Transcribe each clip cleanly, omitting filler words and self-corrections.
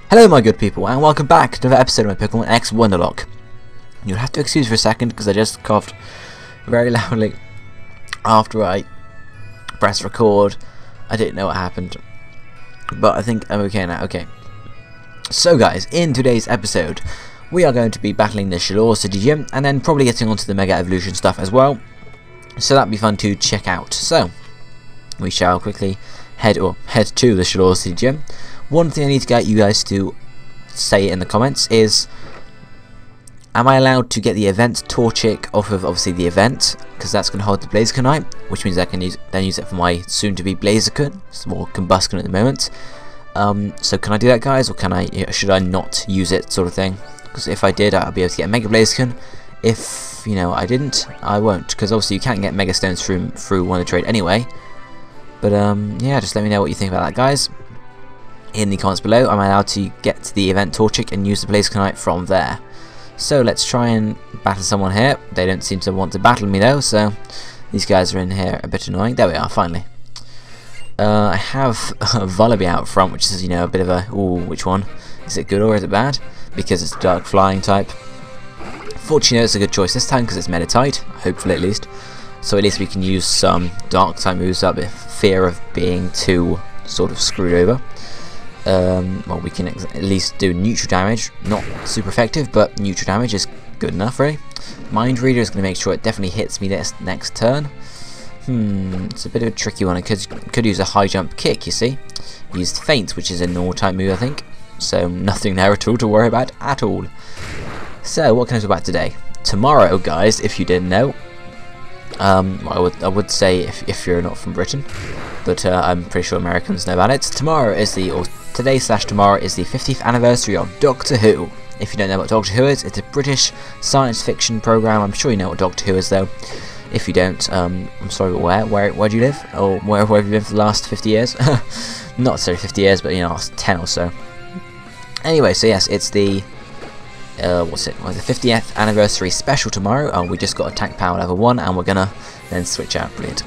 Hello my good people, and welcome back to another episode of my Pokémon X Wonderlocke. You'll have to excuse me for a second because I just coughed very loudly after I pressed record. I didn't know what happened, but I think I'm okay now. Okay. So guys, in today's episode, we are going to be battling the Shalour Gym, and then probably getting onto the Mega Evolution stuff as well. So that'd be fun to check out. So we shall quickly head to the Shalour Gym. One thing I need to get you guys to say in the comments is, am I allowed to get the event Torchic off of obviously the event, because that's going to hold the Blazikenite, which means I can use it for my soon-to-be Blaziken. It's more Combusken at the moment. So can I do that, guys, or should I not use it, sort of thing? Because if I did, I'll be able to get a Mega Blaziken. If I didn't, I won't, because obviously you can't get Mega Stones through Wonder Trade anyway. But yeah, just let me know what you think about that, guys. In the comments below, am I allowed to get to the event Torchic and use the Blazikenite from there? So let's try and battle someone here. They don't seem to want to battle me though, so these guys are in here a bit annoying. There we are, finally. I have Vullaby out front, which is a bit of a which one? Is it good or is it bad? Because it's dark flying type. Fortunately, it's a good choice this time because it's Meditite, hopefully at least. So at least we can use some dark type moves up with fear of being too sort of screwed over. Well, we can at least do neutral damage. Not super effective, but neutral damage is good enough, really. Mind Reader is going to make sure it definitely hits me this next turn. It's a bit of a tricky one. I could use a high jump kick, you see. Used Feint, which is a normal type move, I think. So nothing there at all to worry about at all. So what can I talk about today? Tomorrow, guys, if you didn't know, I would say if you're not from Britain, but I'm pretty sure Americans know about it. Today/tomorrow is the 50th anniversary of Doctor Who. If you don't know what Doctor Who is, it's a British science fiction program. I'm sure you know what Doctor Who is though. If you don't, I'm sorry, but where do you live? Or where have you been for the last 50 years? Not necessarily 50 years, but last 10 or so. Anyway, so yes, it's the the 50th anniversary special tomorrow. We just got attack power level 1 and we're gonna then switch out. Brilliant.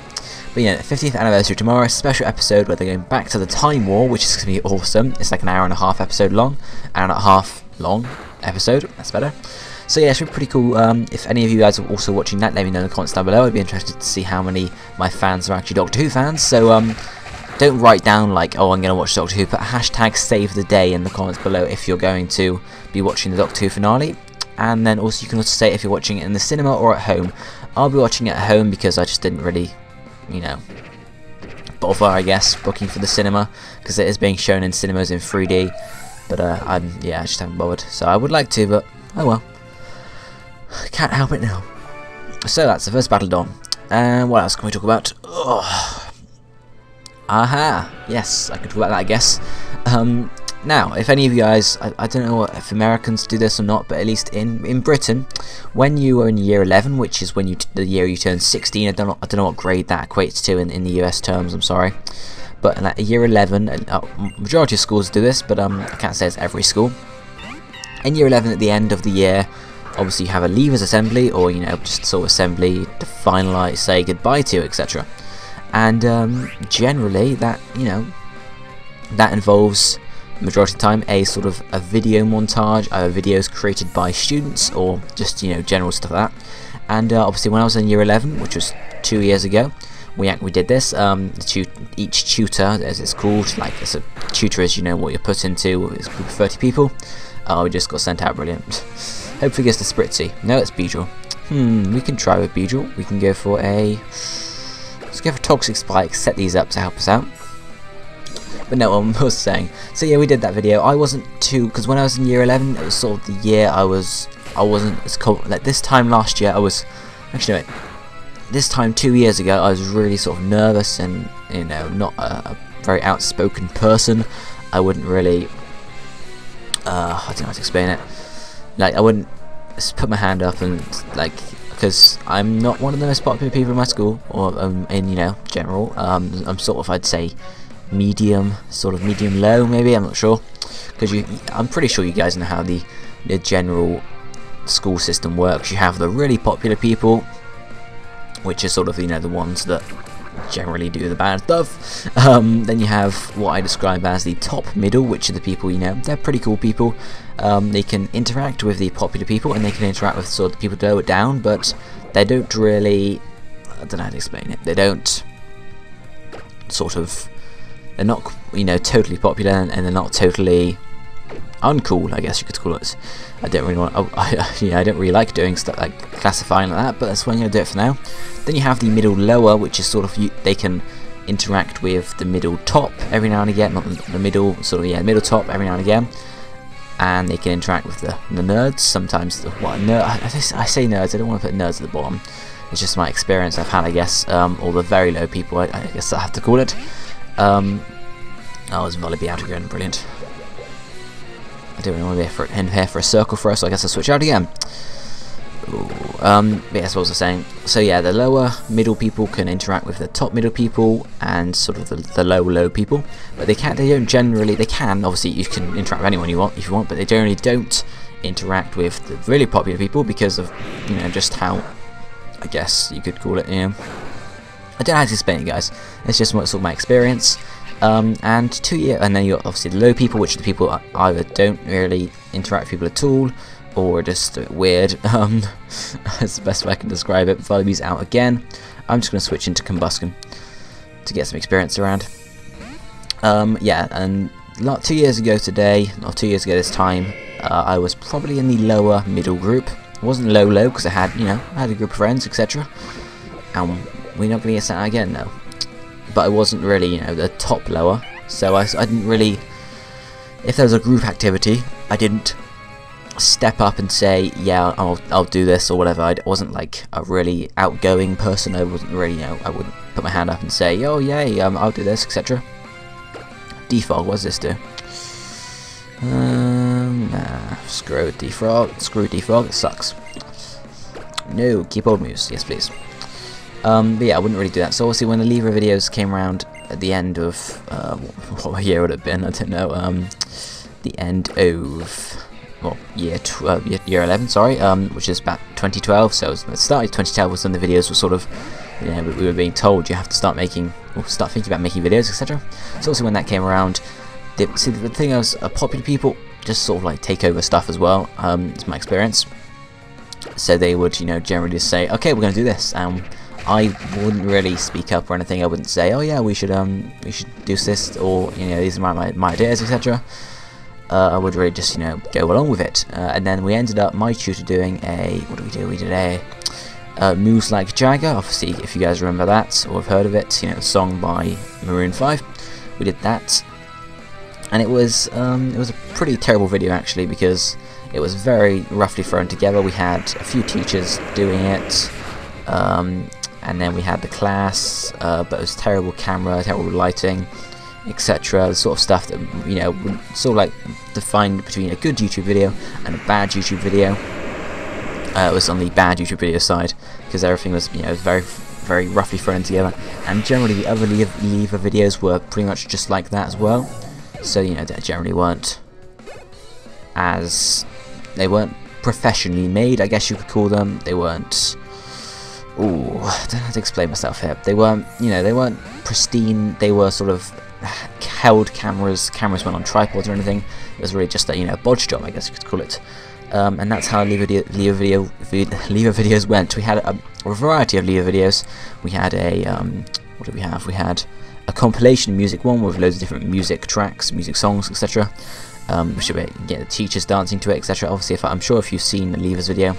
But 50th anniversary tomorrow, special episode where they're going back to the Time War, which is going to be awesome. It's like an hour and a half episode long. Hour and a half long episode, that's better. So yeah, it should be pretty cool. If any of you guys are also watching that, let me know in the comments down below. I'd be interested to see how many of my fans are actually Doctor Who fans. So don't write down like, oh, I'm going to watch Doctor Who, but hashtag save the day in the comments below if you're going to be watching the Doctor Who finale. And then also you can also say if you're watching it in the cinema or at home. I'll be watching it at home because I just didn't really bother, I guess, booking for the cinema because it is being shown in cinemas in 3D. But I just haven't bothered. So I would like to, but oh well, can't help it now. So that's the first battle done. And what else can we talk about? Aha! Yes, I can talk about that, I guess. Now, if any of you guys, I don't know if Americans do this or not, but at least in Britain, when you are in year 11, which is when the year you turn 16, I don't know what grade that equates to in the US terms, I'm sorry. But in year 11, majority of schools do this, but I can't say it's every school. In year 11, at the end of the year, obviously you have a leavers assembly, or just sort of assembly to finalise, say goodbye to, etc. And generally, that that involves, majority of the time, a sort of a video montage, videos created by students, or just general stuff like that. And obviously, when I was in year 11, which was 2 years ago, we did this. Each tutor, as it's called, like it's a tutor, is what you're put into. It's a group of 30 people. We just got sent out. Brilliant. Hopefully, gets the Spritzy. No, it's Beedrill. We can try with Beedrill. We can go for a. Let's go for Toxic Spike, set these up to help us out. But no, I was saying. So yeah, we did that video. I wasn't too, because when I was in year 11, it was sort of the year I wasn't as cold. Like this time last year, I was, actually no, this time 2 years ago, I was really sort of nervous and, not a very outspoken person. I wouldn't really, I don't know how to explain it. Like, I wouldn't put my hand up and, like, because I'm not one of the most popular people in my school, or in general. I'm sort of, I'd say, medium low, maybe. I'm not sure, because I'm pretty sure you guys know how the general school system works. You have the really popular people, which are sort of the ones that generally do the bad stuff. Then you have what I describe as the top middle, which are the people, you know, they're pretty cool people. They can interact with the popular people, and they can interact with sort of the people lower down, but they don't really, I don't know how to explain it, they don't sort of, they're not, you know, totally popular, and they're not totally uncool, I guess you could call it. I don't really want, I don't really like doing stuff like classifying like that, but that's why I'm going to do it for now. Then you have the middle lower, which is sort of, they can interact with the middle top every now and again, not the middle, sort of, yeah, middle top every now and again, and they can interact with the nerds, sometimes, I say nerds, I don't want to put nerds at the bottom, it's just my experience I've had, I guess, or the very low people, I guess I have to call it. Oh, it's Volley out again, brilliant. I don't really want to be in here for a circle for us, so I guess I'll switch out again. But yeah, that's what I was saying. So yeah, the lower middle people can interact with the top middle people and sort of the low people, but they don't generally, they can, obviously you can interact with anyone you want if you want, but they generally don't interact with the really popular people because of, you know, just how, I guess you could call it, you know, I don't know how to explain it, guys, it's just sort of my experience. And then you got obviously the low people, which are the people that either don't really interact with people at all, or just weird. That's the best way I can describe it. Volley's out again. I'm just going to switch into Combustion to get some experience around. Yeah, and 2 years ago today, or 2 years ago this time, I was probably in the lower middle group. I wasn't low because I had, you know, I had a group of friends, etc. And we're not going to get sent out again, no. But I wasn't really, you know, the top lower, so I didn't really, if there was a group activity, I didn't step up and say, yeah, I'll do this or whatever. I wasn't like a really outgoing person. I wasn't really, you know, I wouldn't put my hand up and say, oh yay, I'll do this, etc. Defog, what does this do? Nah, screw defog, it sucks. No, keyboard moves, yes please. But yeah, I wouldn't really do that. So obviously when the Lever videos came around at the end of, what year would it have been, I don't know, the end of, well, year 11, sorry, which is about 2012, so it started 2012 was when the videos were sort of, you know, we were being told you have to start making, or start thinking about making videos, etc. So also when that came around, see, the thing is, popular people just sort of like take over stuff as well, it's my experience. So they would, you know, generally just say, okay, we're going to do this, I wouldn't really speak up or anything. I wouldn't say, oh yeah, we should do this, or, you know, these are my ideas, etc. I would really just, you know, go along with it. And then we ended up, my tutor doing a, what did we do? We did a Moves Like Jagger, obviously, if you guys remember that, or have heard of it, you know, a song by Maroon 5. We did that. And it was a pretty terrible video, actually, because it was very roughly thrown together. We had a few teachers doing it, and then we had the class, but it was terrible camera, terrible lighting, etc. The sort of stuff that, you know, would sort of like define between a good YouTube video and a bad YouTube video. It was on the bad YouTube video side, because everything was, you know, very roughly thrown together, and generally the other Lever videos were pretty much just like that as well. So, you know, they generally weren't professionally made, I guess you could call them. They weren't, ooh, I don't know how to explain myself here. They weren't, you know, they weren't pristine. They were sort of held cameras went on tripods or anything. It was really just a, you know, bodge job, I guess you could call it. And that's how Lever videos went. We had a variety of Lever videos. We had a, what did we have? We had a compilation music one with loads of different music tracks, music songs, etc. We should get the teachers dancing to it, etc. Obviously, I'm sure if you've seen Lever's video,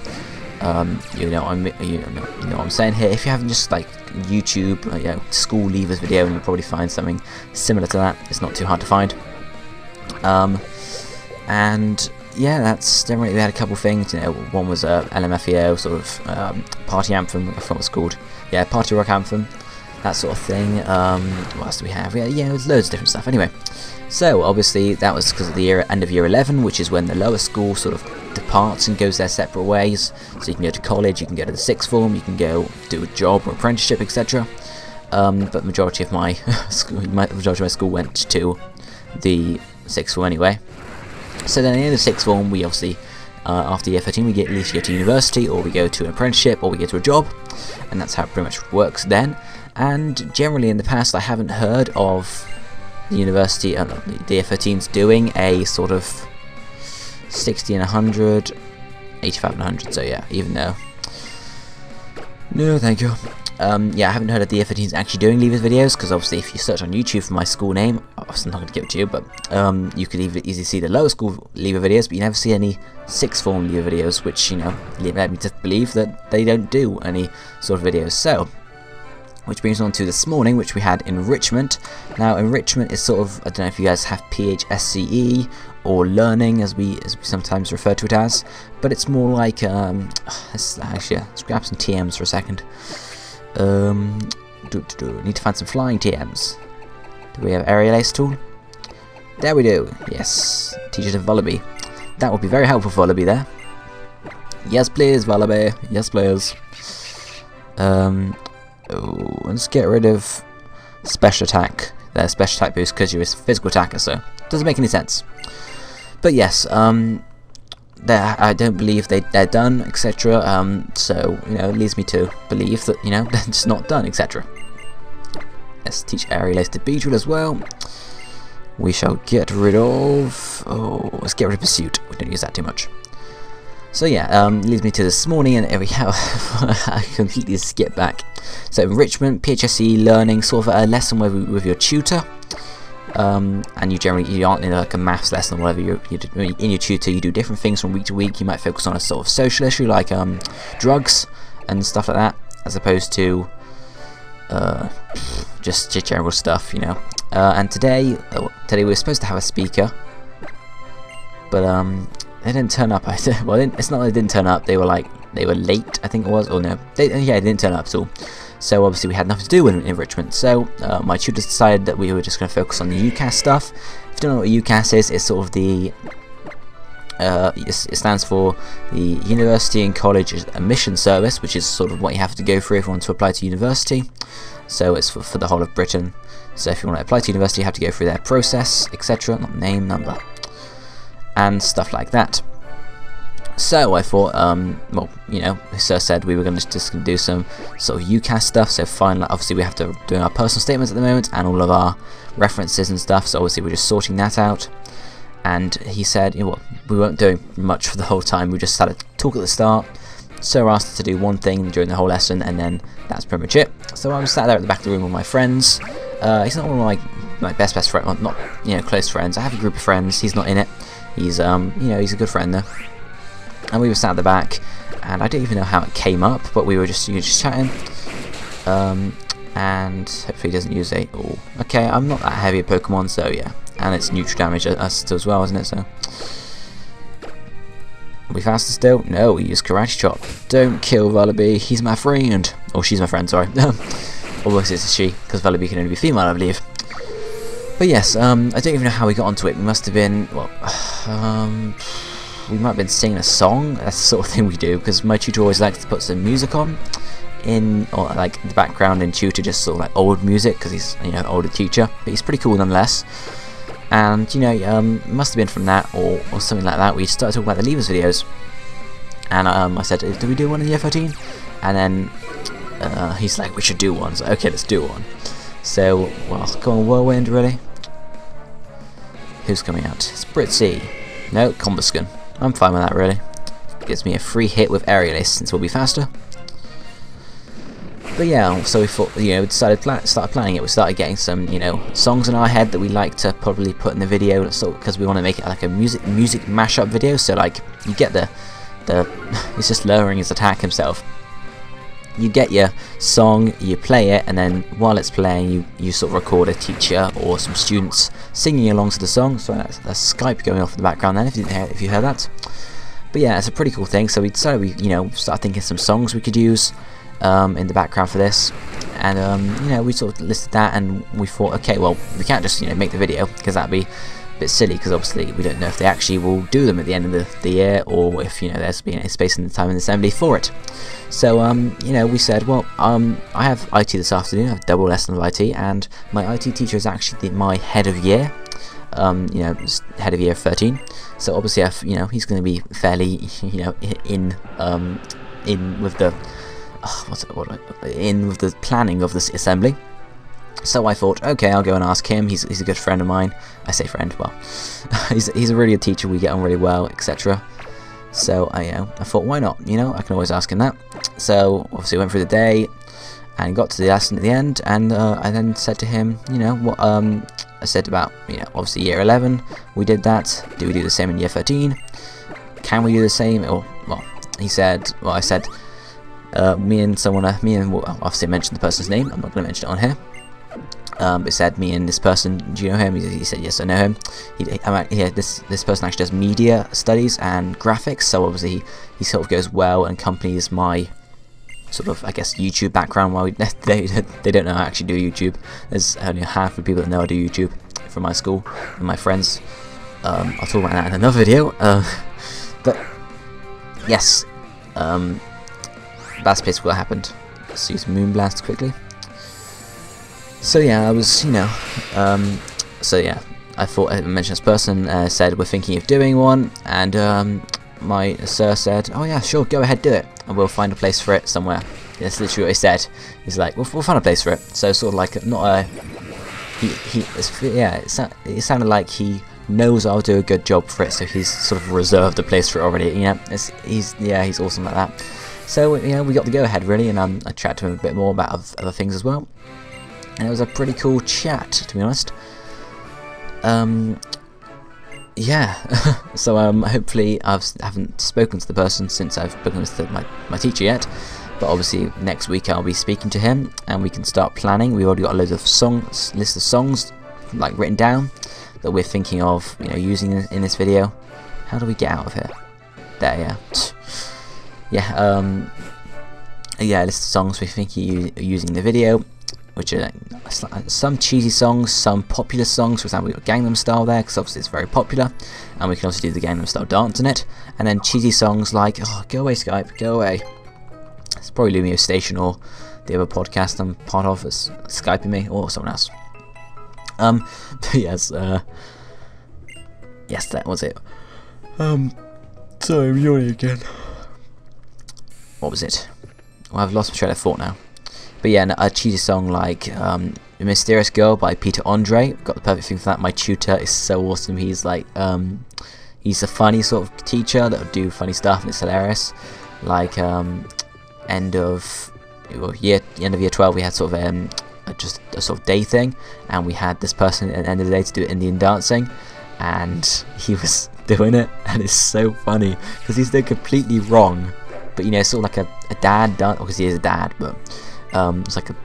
you know what I'm saying here. If you haven't, just like YouTube, you know, school Lever's video, and you'll probably find something similar to that. It's not too hard to find. And yeah, that's generally, we had a couple things. You know, one was LMFAO sort of party anthem. I forgot what it's called. Yeah, party rock anthem, that sort of thing. What else do we have? Yeah, there's loads of different stuff. Anyway, so obviously that was because of the end of year 11, which is when the lower school sort of departs and goes their separate ways. So you can go to college, you can go to the sixth form, you can go do a job or apprenticeship, etc. But majority of my school went to the sixth form anyway. So then in the sixth form, we obviously, after year 13, we at least go to university, or we go to an apprenticeship, or we go to a job, and that's how it pretty much works then. and generally in the past I haven't heard of the university, the year 13s doing a sort of 60 and 100, 85 and 100, so yeah, even though, no thank you. Yeah, I haven't heard of the year 13s actually doing Leavers videos, because obviously if you search on YouTube for my school name, I'm not going to give it to you, but you could easily see the lower school Leaver videos, but you never see any sixth form Leaver videos, which, you know, led me to believe that they don't do any sort of videos. So, which brings on to this morning, which we had enrichment. Now, enrichment is sort of, I don't know if you guys have PHSCE or learning, as we sometimes refer to it as, but it's more like, let's grab some TMs for a second. Need to find some flying TMs. Do we have aerial ace tool? There we do. Yes, teacher to Wallaby. That would be very helpful for Wallaby there. Yes, please, Wallaby. Yes, please. Let's get rid of special attack. Their special attack boost because you're a physical attacker, so doesn't make any sense. But yes, I don't believe they're done, etc. So, you know, it leads me to believe that, you know, they're just not done, etc. Let's teach aerial ace to Beetle as well. We shall get rid of... let's get rid of pursuit. We don't use that too much. So yeah, leads me to this morning, and every how I completely skip back. So enrichment, PHSE, learning, sort of a lesson with your tutor. And you aren't in like a maths lesson or whatever. In your tutor, you do different things from week to week. You might focus on a sort of social issue like drugs and stuff like that, as opposed to just general stuff, you know. And today we were supposed to have a speaker, but they didn't turn up. Well, it's not that they didn't turn up. They were late, I think it was, or no? They didn't turn up at all. So obviously we had nothing to do with enrichment. So my tutors decided that we were just going to focus on the UCAS stuff. If you don't know what UCAS is, it's sort of the it stands for the University and College Admission Service, which is sort of what you have to go through if you want to apply to university. So it's for the whole of Britain. So if you want to apply to university, you have to go through their process, etc. Not name, number, and stuff like that. So I thought, well, you know, Sir said we were just going to do some sort of UCAS stuff. So finally, obviously we have to do our personal statements at the moment and all of our references and stuff. So obviously we're just sorting that out. And he said, you know what, we weren't doing much for the whole time. We just started to talk at the start. Sir asked us to do one thing during the whole lesson, and then that's pretty much it. So I'm sat there at the back of the room with my friends. He's not one of my best friend, well, not, you know, close friends. I have a group of friends. He's not in it. He's you know, he's a good friend though. And we were sat at the back, and I don't even know how it came up, but we were just chatting. And hopefully he doesn't use a... Oh, okay, I'm not that heavy at Pokemon, so yeah. And it's neutral damage as well, isn't it? So, are we faster still? No, we use Karate Chop. Don't kill Wallaby, he's my friend. Oh, she's my friend, sorry. Or it's a she, because Wallaby can only be female, I believe. But yes, I don't even know how we got onto it. We must have been, well, we might have been singing a song. That's the sort of thing we do, because my tutor always likes to put some music on or like the background in tutor, just sort of like old music, because he's, you know, older teacher, but he's pretty cool nonetheless. And, you know, must have been from that or something like that. We started talking about the Leavers videos, and I said, do we do one in year 13? And then he's like, we should do one. So okay, let's do one. So, well, go on, Whirlwind, really? Who's coming out? Spritzy. No, Combuskin. I'm fine with that, really. Gives me a free hit with Aerial Ace, since we'll be faster. But yeah, so we thought, you know, we started planning it. We started getting some, you know, songs in our head that we like to probably put in the video, so because we want to make it like a music mashup video. So like, you get the he's just lowering his attack himself. You get your song, you play it, and then while it's playing, you sort of record a teacher or some students singing along to the song. So that's Skype going off in the background then, if you heard that. But yeah, it's a pretty cool thing. So we decided you know, started thinking some songs we could use in the background for this, and you know, we sort of listed that, and we thought, okay, well, we can't just, you know, make the video, because that'd be a bit silly, because obviously we don't know if they actually will do them at the end of the year, or if, you know, there's been a space in the time in the assembly for it. So you know, we said, well, I have IT this afternoon. I have double lesson of IT, and my IT teacher is actually my head of year, you know, head of year 13. So obviously, you know, he's going to be fairly, you know, in with the in with the planning of this assembly. So I thought, okay, I'll go and ask him. He's a good friend of mine. I say friend, well, he's a really good teacher. We get on really well, etc. So I thought, why not? I can always ask him that. So obviously went through the day and got to the lesson at the end, and I then said to him, what I said about, obviously year 11 we did that. Do we do the same in year 13? Can we do the same? Or well, he said, well, I said, well, obviously I mentioned the person's name. I'm not going to mention it on here. It said, me and this person, do you know him? He said, yes, I know him. This person actually does media studies and graphics, so obviously he sort of goes well and accompanies my sort of, I guess, YouTube background. While they don't know I actually do YouTube. There's only a handful of people that know I do YouTube from my school and my friends. I'll talk about that in another video. But yes, that's basically what happened. Let's use Moonblast quickly. So yeah, I was, so yeah, I thought I mentioned this person, said we're thinking of doing one, and my sir said, oh yeah, sure, go ahead, do it, and we'll find a place for it somewhere. That's literally what he said. He's like, we'll find a place for it. So sort of like, not a, it sounded like he knows I'll do a good job for it, so he's sort of reserved a place for it already. He's awesome like that. So we got the go ahead really, and I chatted to him a bit more about other things as well. And it was a pretty cool chat, to be honest. Yeah. So hopefully I haven't spoken to the person since I've spoken to my teacher yet. But obviously next week I'll be speaking to him, and we can start planning. We've already got a list of songs like written down that we're thinking of, using in this video. How do we get out of here? There, yeah. Yeah. Yeah, a list of songs we're thinking of using in the video, which are some cheesy songs, some popular songs. For example, we've got Gangnam Style there, because obviously it's very popular, and we can also do the Gangnam Style dance in it. And then cheesy songs like, oh, go away Skype, go away. It's probably Lumio Station or the other podcast I'm part of is Skyping me, or someone else. But yes, yes, that was it. Sorry, I'm yawning again. What was it? Well, I've lost my train of thought now. But yeah, a cheesy song like A Mysterious Girl by Peter Andre. Got the perfect thing for that. My tutor is so awesome. He's like, he's a funny sort of teacher that will do funny stuff, and it's hilarious. Like, end of year 12, we had sort of just a sort of day thing, and we had this person at the end of the day to do Indian dancing, and he was doing it, and it's so funny because he's doing completely wrong, but sort of like a dad dance, because he is a dad, but it's like a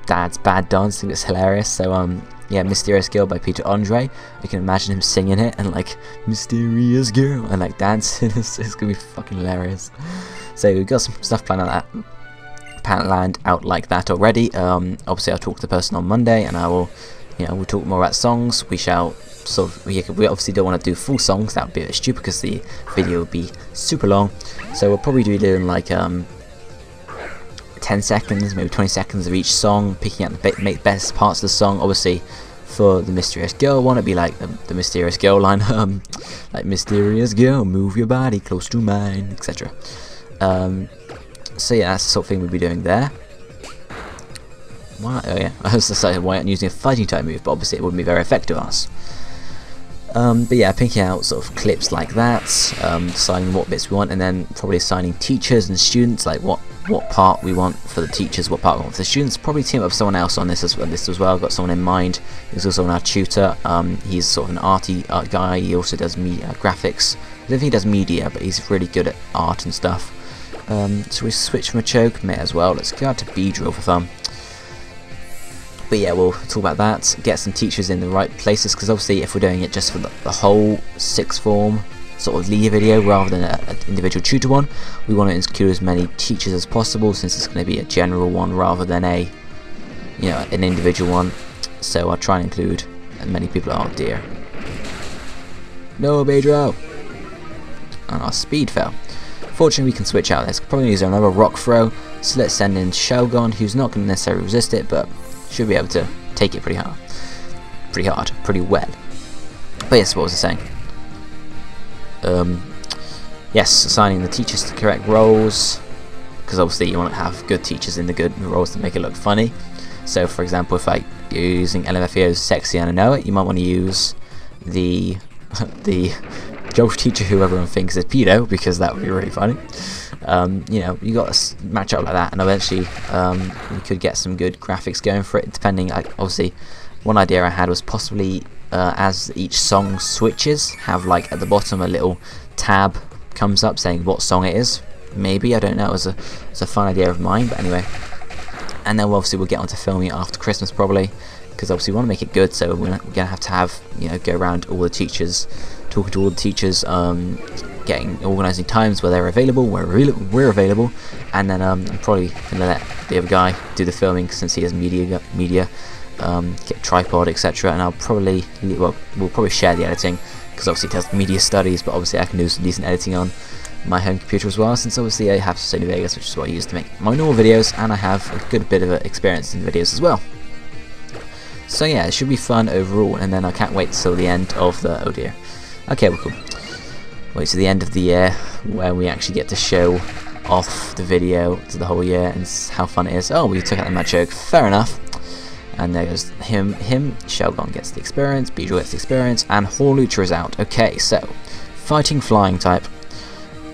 dad's bad dancing that's hilarious. So yeah, Mysterious Girl by Peter Andre. I can imagine him singing it and like Mysterious Girl and like dancing. It's gonna be fucking hilarious. So we've got some stuff planned out like that already. Obviously I'll talk to the person on Monday, and I will, we'll talk more about songs. We shall sort of, we obviously don't want to do full songs. That would be a bit stupid because the video would be super long. So we'll probably be doing like 10 seconds, maybe 20 seconds of each song, picking out the best parts of the song. Obviously for the Mysterious Girl one, it'd be like the Mysterious Girl line, like Mysterious Girl, move your body close to mine, etc. So yeah, that's the sort of thing we'll be doing there. Why? Oh yeah, I was deciding why aren't using a fighting type move, but obviously it wouldn't be very effective on us. But yeah, picking out sort of clips like that, deciding what bits we want, and then probably assigning teachers and students, like what part we want for the teachers, what part we want for the students. Probably team up with someone else on this as well. I've got someone in mind. He's also our tutor. He's sort of an art guy. He also does graphics. I don't think he does media, but he's really good at art and stuff. So we switch from a choke, may as well. Let's go out to B-drill for fun. But yeah, we'll talk about that, get some teachers in the right places, because obviously if we're doing it just for the whole sixth form sort of leader video rather than an individual tutor one, we want to include as many teachers as possible, since it's going to be a general one rather than a an individual one. So I'll try and include as many people. Oh dear, no Pedro, and our speed fell. Fortunately we can switch out. Let's probably use another rock throw, so let's send in Shogun, who's not going to necessarily resist it, but should be able to take it pretty well. But yes, what was I saying? Yes, assigning the teachers to correct roles, because obviously you want to have good teachers in the good roles to make it look funny. So for example, if like you're using LMFAO's Sexy and I Know It, you might want to use the geography teacher who everyone thinks is pedo, because that would be really funny. You know, you got to match up like that, and eventually you could get some good graphics going for it, depending. Like obviously one idea I had was possibly as each song switches, have like at the bottom a little tab comes up saying what song it is. Maybe, I don't know, it's a fun idea of mine, but anyway. And then obviously we'll get onto filming it after Christmas probably, because obviously we want to make it good, so we're gonna have you know, go around all the teachers, talking to all the teachers, organising times where they're available, where we're available, and then I'm probably gonna let the other guy do the filming since he has media, get a tripod, etc. And I'll probably, well, we'll probably share the editing, because obviously it does media studies, but obviously I can do some decent editing on my home computer as well, since obviously I have Sony Vegas, which is what I use to make my normal videos, and I have a good bit of experience in videos as well. So yeah, it should be fun overall, and then I can't wait till the end of the, oh dear. Okay, well cool. Wait to the end of the year, where we actually get to show off the video to the whole year, and how fun it is. Oh, we took out the mad joke, fair enough. And there goes him, Shelgon gets the experience, Beedrill gets the experience, and Hawlucha is out. Okay, so, fighting flying type.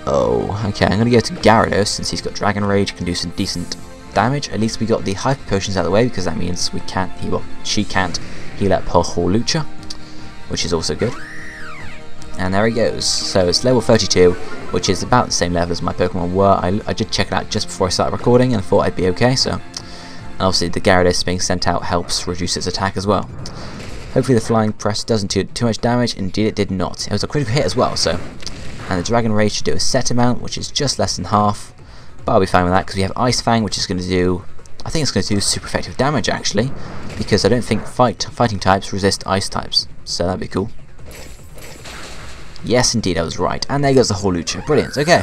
Oh, okay, I'm going to go to Gyarados, since he's got Dragon Rage, can do some decent damage. At least we got the Hyper Potions out of the way, because that means we can't, she can't heal up her Hawlucha, which is also good. And there he goes. So it's level 32, which is about the same level as my Pokemon were. I did check it out just before I started recording, and thought I'd be okay, so. And obviously the Gyarados being sent out helps reduce its attack as well. Hopefully the Flying Press doesn't do too much damage. Indeed it did not. It was a critical hit as well, so. And the Dragon Rage should do a set amount, which is just less than half. But I'll be fine with that, because we have Ice Fang, which is going to do, I think it's going to do super effective damage actually, because I don't think fighting types resist ice types, so that'd be cool. Yes, indeed, I was right. And there goes the Hawlucha. Brilliant. Okay.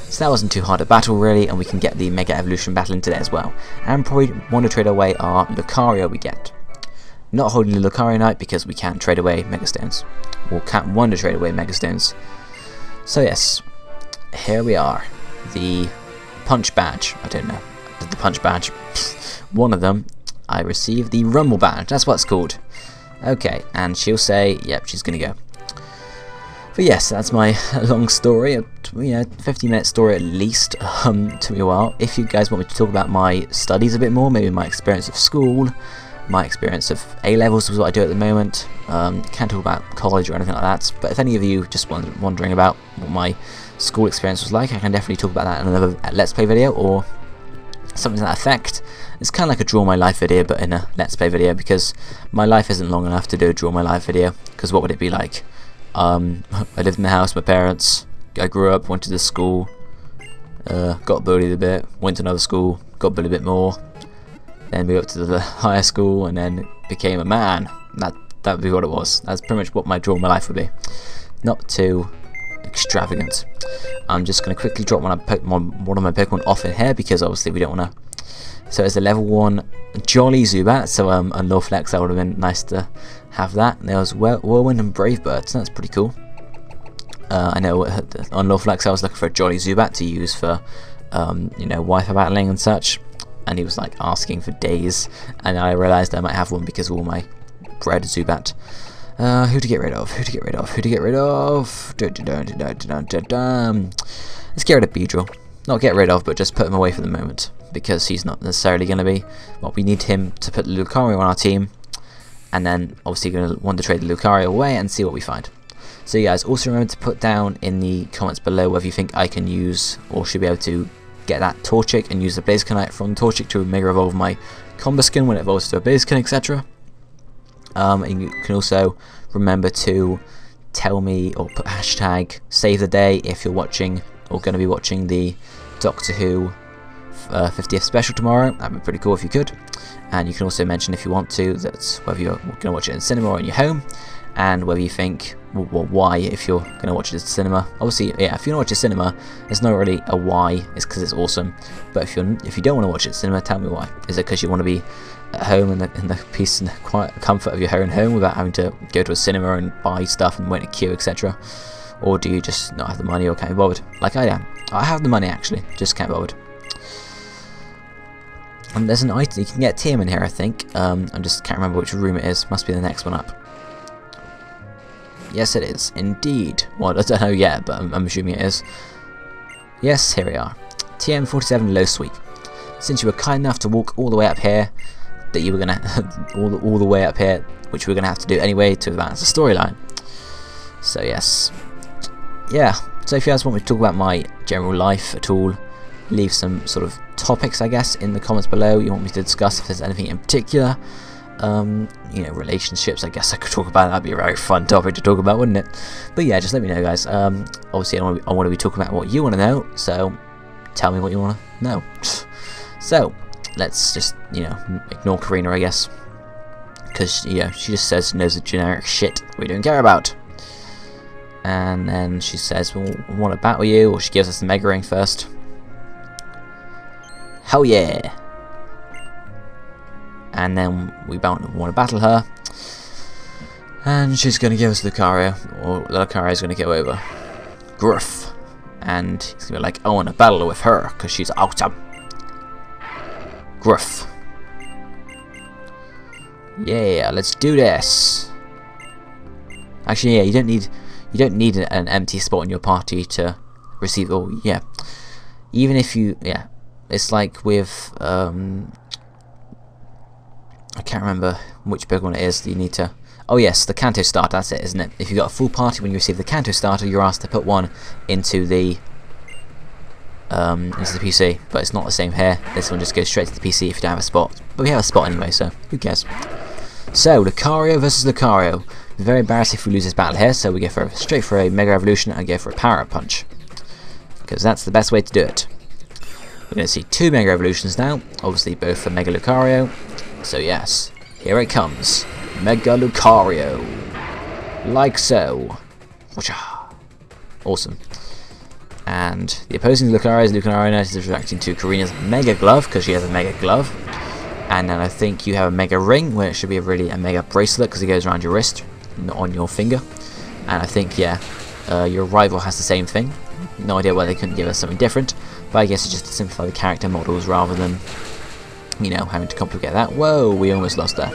So that wasn't too hard a battle really, and we can get the Mega Evolution battle in today as well. And probably want to trade away our Lucario we get. Not holding the Lucario Knight because we can't trade away Mega Stones. Or can't want to trade away Mega Stones. So yes, here we are. The Punch Badge. I don't know. The Punch Badge. One of them. I received the Rumble Badge. That's what it's called. Okay, and she'll say, yep, she's going to go. But yes, that's my long story, you know, 15-minute story at least. Took me a while. If you guys want me to talk about my studies a bit more, maybe my experience of school, my experience of A-levels is what I do at the moment. Can't talk about college or anything like that. But if any of you just wondering about what my school experience was like, I can definitely talk about that in another Let's Play video or something to that effect. It's kind of like a Draw My Life video, but in a Let's Play video, because my life isn't long enough to do a Draw My Life video. Because what would it be like? I lived in the house with my parents, I grew up, went to this school, got bullied a bit, went to another school, got bullied a bit more, then moved up to the higher school, and then became a man. That would be what it was. That's pretty much what my Draw My Life would be. Not too extravagant. I'm just going to quickly drop one of my Pokemon off in here, because obviously we don't want to. So it's a level 1 Jolly Zubat, so on low flex that would have been nice to have that. And there was Whirlwind and Brave Bird, so that's pretty cool. I know on low flex I was looking for a Jolly Zubat to use for you know, Wi-Fi battling and such, and he was like asking for days, and I realised I might have one because of all my bred Zubat. Who to get rid of? Who to get rid of? Who to get rid of? Let's get rid of Beedrill. Not get rid of, but just put him away for the moment, because he's not necessarily going to be. Well, we need him to put Lucario on our team, and then obviously going to want to trade the Lucario away and see what we find. So you guys also remember to put down in the comments below whether you think I can use or should be able to get that Torchic and use the Blazikenite from Torchic to Mega Evolve my Combo Skin when it evolves to a Blaziken, etc. And you can also remember to tell me or put hashtag save the day if you're watching or going to be watching the Doctor Who 50th special tomorrow. That'd be pretty cool if you could. And you can also mention if you want to that whether you're going to watch it in cinema or in your home, and whether you think, well, why if you're going to watch it in cinema. Obviously, yeah, if you want to watch it in cinema, there's not really a why. It's because it's awesome. But if you don't want to watch it in cinema, tell me why. Is it because you want to be at home in the peace and quiet comfort of your own home without having to go to a cinema and buy stuff and wait in a queue, etc.? Or do you just not have the money or can't be bothered? Like I am. I have the money actually, just can't be bothered. And there's an item, you can get TM in here, I think. I just can't remember which room it is. Must be the next one up. Yes, it is, indeed. Well, I don't know yet, but I'm assuming it is. Yes, here we are. TM47 low sweep. Since you were kind enough to walk all the way up here, that you were gonna all the way up here, which we're gonna have to do anyway to advance the storyline. So yes, yeah. So if you guys want me to talk about my general life at all, leave some sort of topics, I guess, in the comments below. You want me to discuss if there's anything in particular. You know, relationships, I guess I could talk about. That'd be a very fun topic to talk about, wouldn't it? But yeah, just let me know, guys. Obviously I want to be talking about what you want to know, so tell me what you want to know. So let's just, you know, ignore Karina, I guess, because yeah, she just says knows the generic shit we don't care about. And then she says, well, we want to battle you, or she gives us the Mega Ring first. Hell yeah! And then we want to battle her, and she's going to give us Lucario, or Lucario's going to go over. Gruff. And he's going to be like, I want to battle with her, because she's awesome. Gruff. Yeah, let's do this. Actually, yeah, you don't need an empty spot in your party to receive. Oh, yeah. Even if you, yeah, it's like with I can't remember which big one it is that you need to. Oh yes, the Kanto starter. That's it, isn't it? If you've got a full party, when you receive the Kanto starter, you're asked to put one into the PC. But it's not the same here. This one just goes straight to the PC if you don't have a spot. But we have a spot anyway, so who cares? So Lucario versus Lucario. Very embarrassing if we lose this battle here, so we go straight for a Mega Evolution and go for a Power Up Punch, because that's the best way to do it. We're going to see two Mega Evolutions now, obviously both for Mega Lucario. So yes, here it comes, Mega Lucario, like so. Awesome. And the opposing Lucario is reacting to Karina's Mega Glove, because she has a Mega Glove. And then I think you have a Mega Ring, where it should be a Mega Bracelet, because it goes around your wrist, not on your finger. And I think, yeah, your rival has the same thing. No idea why they couldn't give us something different, but I guess it's just to simplify the character models rather than, you know, having to complicate that. Whoa, we almost lost there.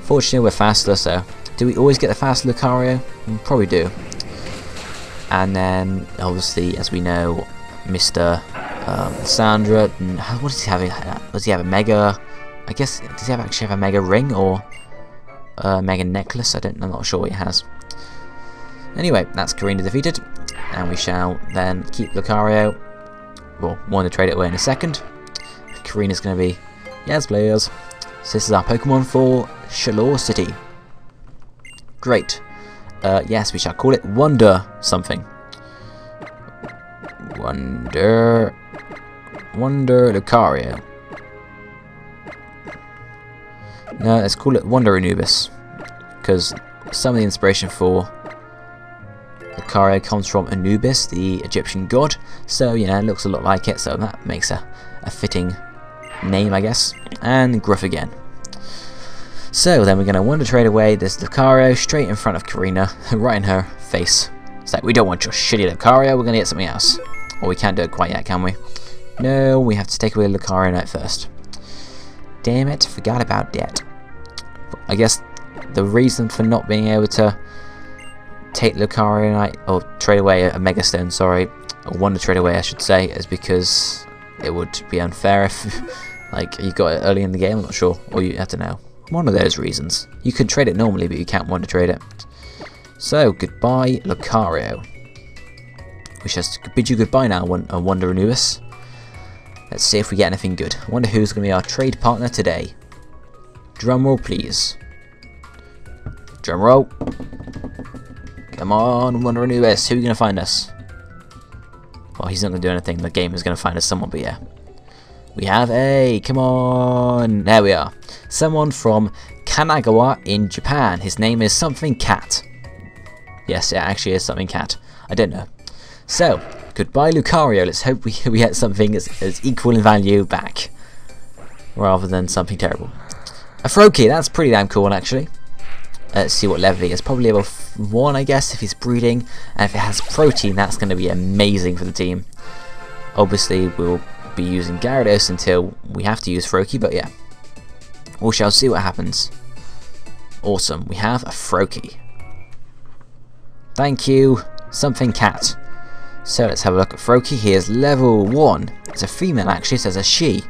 Fortunately, we're faster, so do we always get the faster Lucario? We probably do. And then, obviously, as we know, Mr. Sandra, what does he have? Does he have a Mega? I guess, does he actually have a Mega Ring or a Mega Necklace? I'm not sure what he has. Anyway, that's Karina defeated, and we shall then keep Lucario. Well, want to trade it away in a second. Karina's going to be, yes players. So this is our Pokemon for Shalour City. Great. Yes, we shall call it Wonder something. Wonder Lucario. No, let's call it Wonder Anubis, because some of the inspiration for Lucario comes from Anubis, the Egyptian god. So, you know, it looks a lot like it, so that makes a fitting name, I guess. And Gruff again. So then we're going to Wonder Trade away this Lucario straight in front of Karina, right in her face. It's like, we don't want your shitty Lucario, we're going to get something else. Or we can't do it quite yet, can we? No, we have to take away Lucario Knight first. Damn it, forgot about that. I guess the reason for not being able to take Lucario Knight, or trade away a Mega Stone, sorry, or Wonder Trade away I should say, is because it would be unfair if like you got it early in the game, I'm not sure, or you have to know. One of those reasons. You could trade it normally, but you can't Wonder Trade it. So, goodbye Lucario. We shall bid you goodbye now, Wonder Anubis. Let's see if we get anything good. I wonder who's going to be our trade partner today. Drumroll, please. Drumroll. Come on, Wonder Anubis. Who are you going to find us? Well, he's not going to do anything. The game is going to find us someone, but yeah. We have a... Come on. There we are. Someone from Kanagawa in Japan. His name is something cat. Yes, it actually is something cat. I don't know. So, goodbye Lucario. Let's hope we get something as equal in value back, rather than something terrible. A Froakie, that's pretty damn cool actually. Let's see what level he is. Probably level 1, I guess, if he's breeding. And if it has protein, that's going to be amazing for the team. Obviously, we'll not be using Gyarados until we have to use Froakie, but yeah. We shall see what happens. Awesome, we have a Froakie. Thank you, something cat. So let's have a look at Froakie. He is level 1. It's a female actually, so it's a she.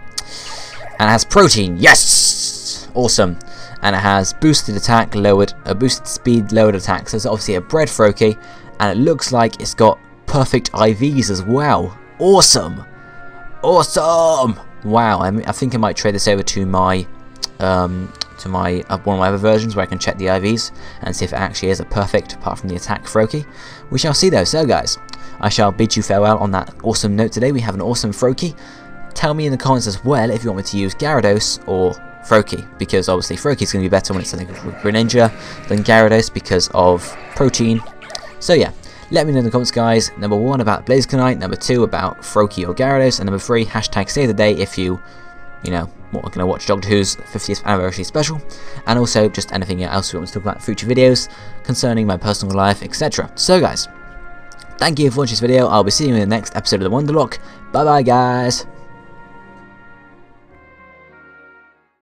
And it has protein, yes! Awesome. And it has boosted attack, boosted speed, lowered attack. So it's obviously a bred Froakie. And it looks like it's got perfect IVs as well. Awesome! Awesome! Wow, I think I might trade this over to my one of my other versions where I can check the IVs and see if it actually is a perfect, apart from the attack Froakie. We shall see though. So guys, I shall bid you farewell on that awesome note today. We have an awesome Froakie. Tell me in the comments as well if you want me to use Gyarados or Froakie, because obviously Froakie is going to be better when it's something with Greninja than Gyarados because of protein. So yeah, let me know in the comments guys, number 1 about Blazikenite, number 2 about Froakie or Gyarados, and number 3, hashtag save the day if you know, we're going to watch Doctor Who's 50th anniversary special, and also just anything else you want me to talk about in future videos concerning my personal life, etc. So guys, thank you for watching this video. I'll be seeing you in the next episode of the Wonderlocke. Bye bye guys.